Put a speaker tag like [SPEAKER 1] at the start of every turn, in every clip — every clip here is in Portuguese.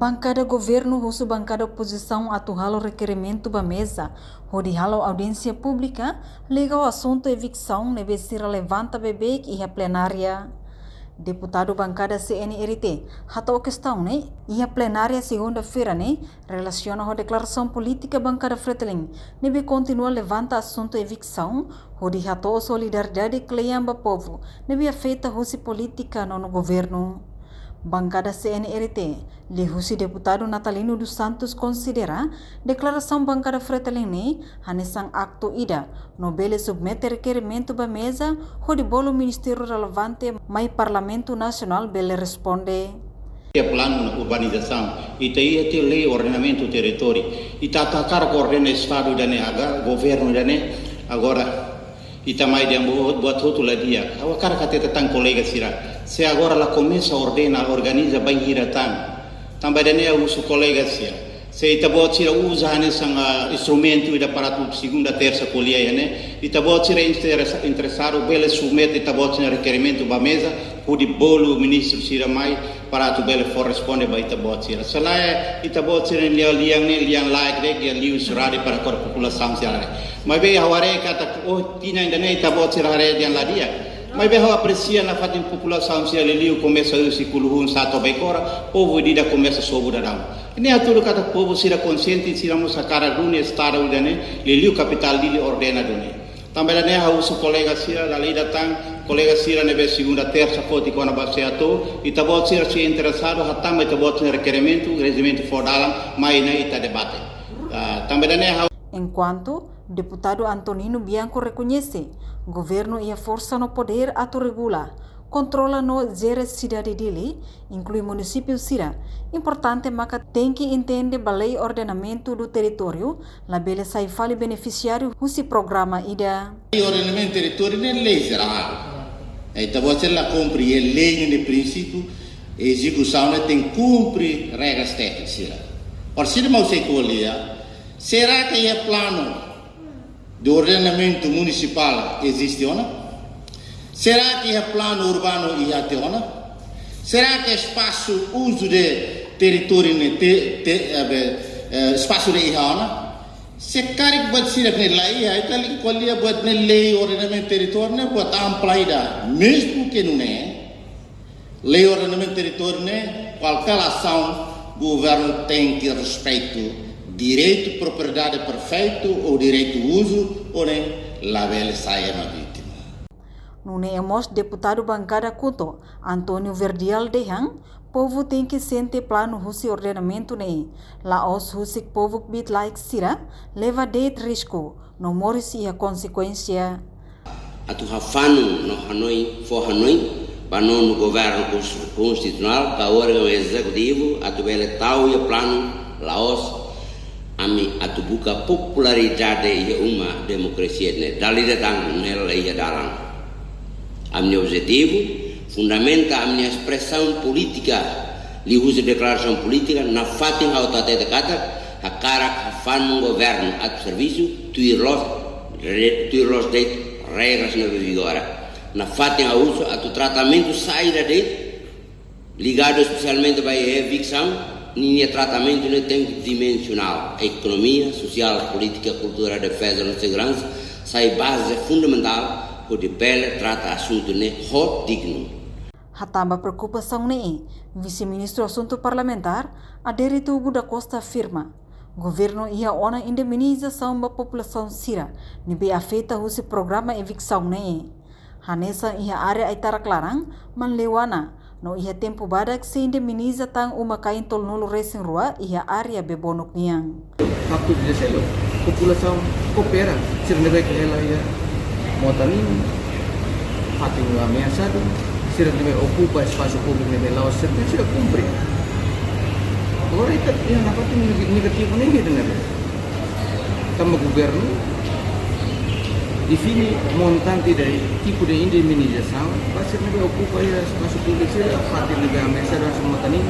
[SPEAKER 1] Bancada governo husu bancada oposição atual requerimento ba mesa, onde halo audiência pública, liga o assunto evicção neve se relevanta bebê e a plenária. Deputado bancada CNRT, hata a questão, né? E a plenária segunda-feira, né? Relaciona com a declaração política bancada Fretilin, neve continua levanta assunto evicção, onde hata a solidariedade cleamba povo, neve a feita husi política no governo. Bancada CNRT, Lihusi deputado Natalino dos Santos considera declaração bancada Fretilin hanesang acto ida, nobele submete requerimento ba mesa, hodi bolo ministério relevante, mai Parlamento Nacional bele responde.
[SPEAKER 2] Plano de urbanização, e tem lei ordenamento do território, e está atacar coordena Estado da governo da agora e também de buat outro dia. Agora cara que tem colega sira, se agora ela começa a ordenar, organiza bem iratan, também da uso colega sira. Se ita buat sira usa nesse instrumento da aparato segunda terça colheia, né? Ita buat sira interessado bele submete ita buat sira requerimento ba mesa, pode bolo ministro sira mai para tu bele for responde ba ita buat sira. Selain ita buat sira liang like dek yang liu surade para kor população sira. Mas bem haware kata tina ainda nem ita buat sira hare dian ladia. Mas bem aprecia na fatin população sira liu começa o ciclo sato baikora, povo dida começa sobu dadam. Ini atur kata povo sira consciente sira musa cara dunia estado dane liu capital dili ordena dunia. Também da neha uso colega sira da lei datang colega sira nebe segunda terça foti kona baseato e tabot sira se interessado hatam e tabot requerimento regimento fordalam mai na ita debate. Também da neha.
[SPEAKER 1] Enquanto deputado Antonino Bianco reconhece, governo e a força no poder autorregula, controla no gere cidade dele, inclui município Sira. Importante maca tem que entender a lei ordenamento do território, la bele sai fale beneficiário husi programa ida.
[SPEAKER 2] O ordenamento do território não é lei geral. Então você lá cumpre a lei no princípio, a execução tem que cumprir regras técnicas. Por se não sei qual será que é plano de ordenamento municipal existe ou não? Será que é plano urbano e ateona? Será que é espaço uso de território espaço de ihana? Se carik buat sira kena lai ya itali kolia buat lei ordenamento território ne buat amplaida mesmo que não é lei ordenamento território ne qualquer ação governo tem que respeito direito propriedade perfeito ou direito uso ou nem la bela saia na vítima.
[SPEAKER 1] Nunemos deputado bancada Kuto, Antônio Verdial Dehang, povo tem que sentir plano husi ordenamento nei. La os husik povo bit like sira, leva det risco, no moris e a consequência.
[SPEAKER 3] Atu hafanu no Hanoi, for Hanoi, banon no governo constitucional, ka órgão executivo, atu bele tau e plano, laos, ami atu buka popularidade e uma democracia ne. Dali datang nela e dalang. A minha objetivo fundamenta a minha expressão política, li usa declaração política na fatin autate de kata a cara a fan um governo a serviço tuirlos de regras na vigora na fatin a uso a tratamento saída de ligado especialmente para a evicção nem tratamento não tem dimensional economia social política cultura defesa e segurança sai base fundamental o de pele trata assunto ne hot digno.
[SPEAKER 1] Hatamba preocupação ne, vice-ministro assunto parlamentar, Adérito da Costa afirma, governo ia ona indemnização da população Sira, nibe afeta husi programa evicção ne. Hanesa ia área aitara clarang, manlewana, no ia tempo badak se indemniza tang uma kain tol nulo racing rua ia área bebonok niang.
[SPEAKER 4] Waktu di selo, população coopera, sira nebe que ela ia Motanin, hati ameaçado, se ele ocupa espaço público de Laos, se ele cumpre. Agora itu yang dapat negativo nem gitu nih. Tambah governo define montante dari tipo de indemnização, pasti ele ocupa espaço público, se ele hati ameaçado sama Motanin,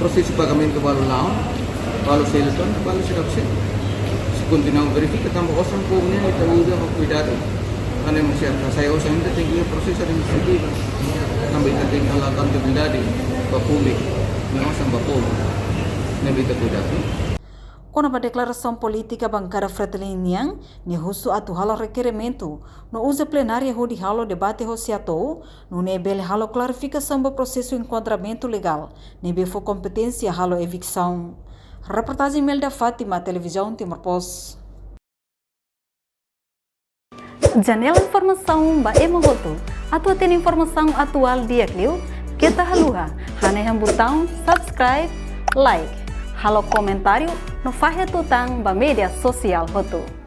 [SPEAKER 4] proses pagamento baru Laos, baru seleton, baru serap se. Se continuar verifica tambah osam povonya itu udah cuidado. Karena masyarakat saya usang itu tinggi proses administratif sampai nanti kalau accountability ke publik memang sampai publik nebita cuidado.
[SPEAKER 1] Quando a declaração política bancada Fretilinian, ne husu atu halo requerimento, no usa plenária hodi halo debate hosiatou, no nebele halo clarificação do processo enquadramento legal, nebe for competência halo evicção. Reportagem Melda Fátima, televisão Timor-Post. Janela informação ba emohoto, atu tem informação atual dia clio, kita haluha, haneham botão subscribe, like, halo comentário, no faixa tutang ba media sosial hoto.